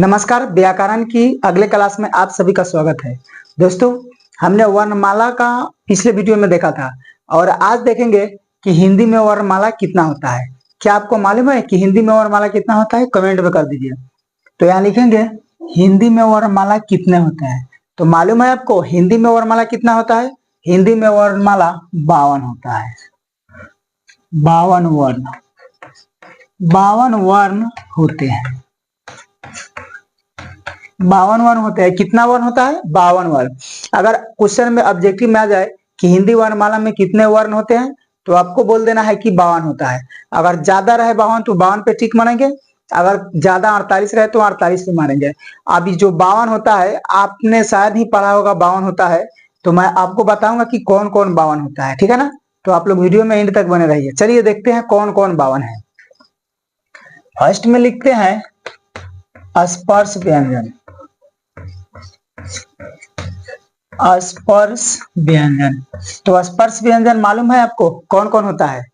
नमस्कार। व्याकरण की अगले क्लास में आप सभी का स्वागत है। दोस्तों, हमने वर्णमाला का पिछले वीडियो में देखा था और आज देखेंगे कि हिंदी में वर्णमाला कितना होता है। क्या आपको मालूम है कि हिंदी में वर्णमाला कितना होता है? कमेंट में कर दीजिए। तो यहाँ लिखेंगे हिंदी में वर्णमाला कितने होते हैं। तो मालूम है आपको हिंदी में वर्णमाला कितना होता है? हिंदी में वर्णमाला 52 होता है। 52 वर्ण, 52 वर्ण होते हैं। 52 वर्ण होते हैं। कितना वर्ण होता है? 52 वर्ण। अगर क्वेश्चन में ऑब्जेक्टिव में आ जाए कि हिंदी वर्णमाला में कितने वर्ण होते हैं तो आपको बोल देना है कि 52 होता है। अगर ज्यादा रहे 52 तो 52 पे टिक मारेंगे, अगर ज्यादा 48 रहे तो 48 पे मारेंगे। अभी जो 52 होता है आपने शायद ही पढ़ा होगा 52 होता है, तो मैं आपको बताऊंगा कि कौन कौन 52 होता है। ठीक है ना? तो आप लोग वीडियो में एंड तक बने रहिए। चलिए देखते हैं कौन कौन 52 है। फर्स्ट में लिखते हैं स्पर्श व्यंजन। स्पर्श व्यंजन, तो स्पर्श व्यंजन मालूम है आपको कौन कौन होता है?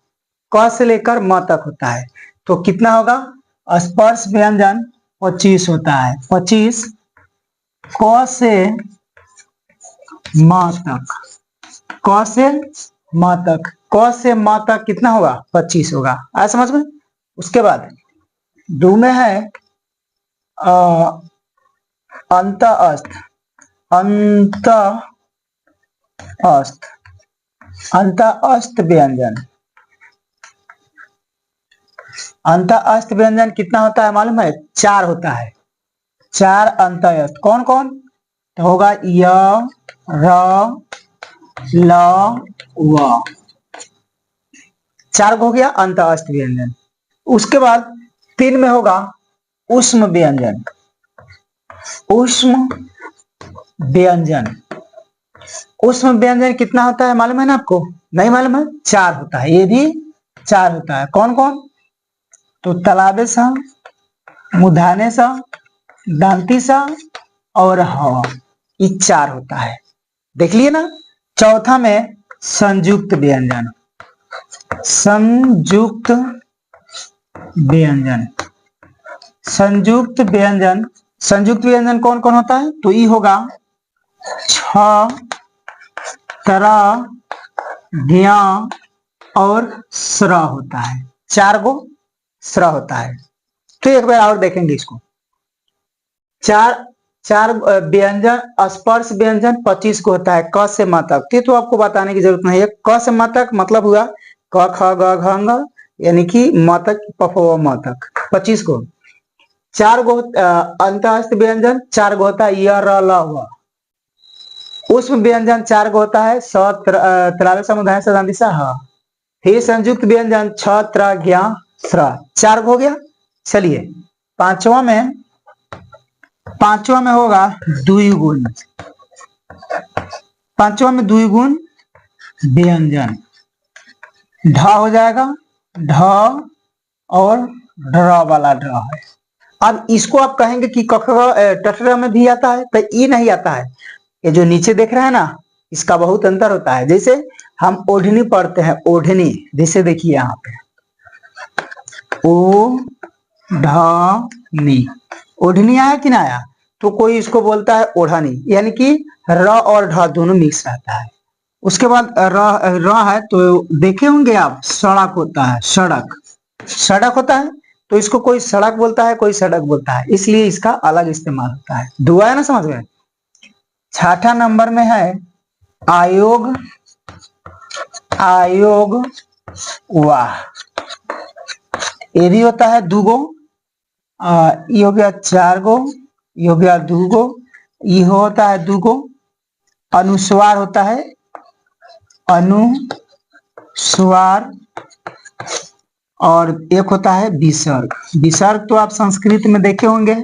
क से लेकर म तक होता है। तो कितना होगा? स्पर्श व्यंजन 25 होता है। 25 क से म तक, क से म तक, क से म तक कितना होगा? 25 होगा। आया समझ में? उसके बाद दो में है अंत अस्त। अंत अस्त, अंत अस्त व्यंजन। अंत अस्त व्यंजन कितना होता है मालूम है? 4 होता है। 4 अंत अस्त। कौन कौन? तो होगा य, र, ल, व। 4 हो गया अंत अस्त व्यंजन। उसके बाद 3 में होगा ऊष्म व्यंजन। ऊष्म व्यंजन, ऊष्म व्यंजन कितना होता है मालूम है ना आपको? नहीं मालूम है? 4 होता है। ये भी 4 होता है। कौन कौन? तो तालाबे सा, मुधाने सा, दांती सा और ह, ये 4 होता है। देख लिए ना? चौथा में संयुक्त व्यंजन। संयुक्त व्यंजन, संयुक्त व्यंजन, संयुक्त व्यंजन कौन कौन होता है? तो ये होगा छ, तरा, ज्ञ और स्र होता है। 4 गो स्र होता है। तो एक बार और देखेंगे इसको। 4 व्यंजन, स्पर्श व्यंजन 25 को होता है क से म तक। तो आपको बताने की जरूरत नहीं है। क से म तक मतलब हुआ क ख ग घ ङ, यानी कि म तक प फ व म तक 25 को। 4 गो अंतःस्थ व्यंजन 4 गो होता है य र ल व। ऊष्म व्यंजन 4 गो होता है स, त्रावे समुदाय स, दांती सा, ह। फिर संयुक्त व्यंजन छ, त्र, ज्ञ, स्र। 4 हो गया। चलिए पांचवा में होगा द्विगुण। पांचवा में द्विगुण व्यंजन। ढ हो जाएगा, ढ और ड्र वाला ड्र है। अब इसको आप कहेंगे कि टटरा में भी आता है, तो ये नहीं आता है। ये जो नीचे देख रहे हैं ना, इसका बहुत अंतर होता है। जैसे हम ओढ़नी पढ़ते हैं, ओढ़नी, जैसे देखिए यहाँ पे ओ ढनी, ओढ़नी आया कि ना आया? तो कोई इसको बोलता है ओढ़नी, यानी कि र और ढ दोनों मिक्स रहता है। उसके बाद र है तो देखे होंगे आप, सड़क होता है, सड़क, सड़क होता है। तो इसको कोई सड़क बोलता है, कोई सड़क बोलता है, इसलिए इसका अलग इस्तेमाल होता है। दुआ है ना, समझ गए? छठा नंबर में है आयोग। आयोग वाह, ये भी होता है 2 गो। ये हो गया 4 गो, ये हो गया 2 गो, ये होता है 2 गो। अनुस्वार होता है, अनुस्वार, और एक होता है विसर्ग। विसर्ग तो आप संस्कृत में देखे होंगे,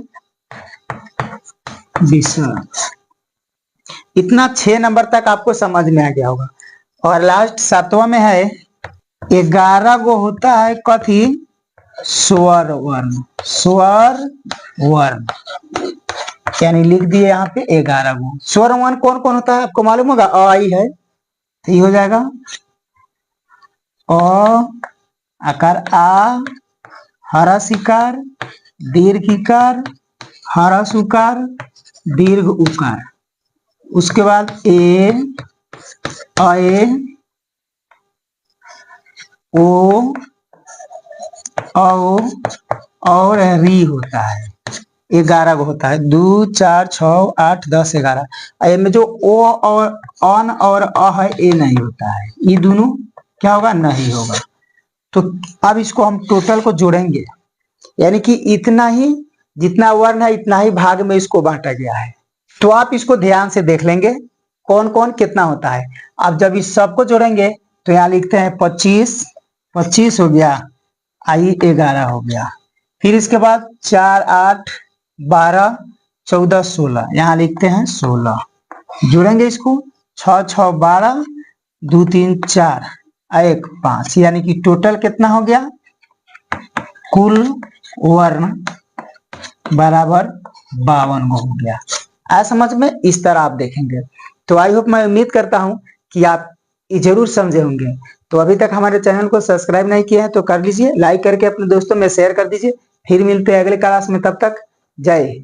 विसर्ग। इतना 6 नंबर तक आपको समझ में आ गया होगा। और लास्ट 7वां में है 11 गो होता है कथी? स्वर वर्ण। स्वर वर्ण, यानी लिख दिए यहाँ पे 11 गो स्वर वर्ण। कौन कौन होता है आपको मालूम होगा? अ आई है, तो ये हो जाएगा अ, आकार आ, हरा शिकार, दीर्घ इकार, हरस उकार दीर्घ उकार, उसके बाद ए अए ओ औ और री होता है। 11 गो होता है, 2 4 6 8 10 11। में जो ओ और अन और अ है ये नहीं होता है, ये दोनों क्या होगा, नहीं होगा। तो अब इसको हम टोटल को जोड़ेंगे, यानी कि इतना ही जितना वर्ण है इतना ही भाग में इसको बांटा गया है। तो आप इसको ध्यान से देख लेंगे कौन कौन कितना होता है। अब जब इस सबको जोड़ेंगे तो यहाँ लिखते हैं 25, 25 हो गया, आई 11 हो गया। फिर इसके बाद 4 8 12 14 16, यहाँ लिखते हैं 16। जोड़ेंगे इसको 6 6 12 2 3 4 1 5, यानी कि टोटल कितना हो गया, कुल वर्ण बराबर 52 गो हो गया। आया समझ में? इस तरह आप देखेंगे। तो आई होप, मैं उम्मीद करता हूं कि आप ये जरूर समझे होंगे। तो अभी तक हमारे चैनल को सब्सक्राइब नहीं किया है तो कर लीजिए, लाइक करके अपने दोस्तों में शेयर कर दीजिए। फिर मिलते हैं अगले क्लास में, तब तक जय हिंद।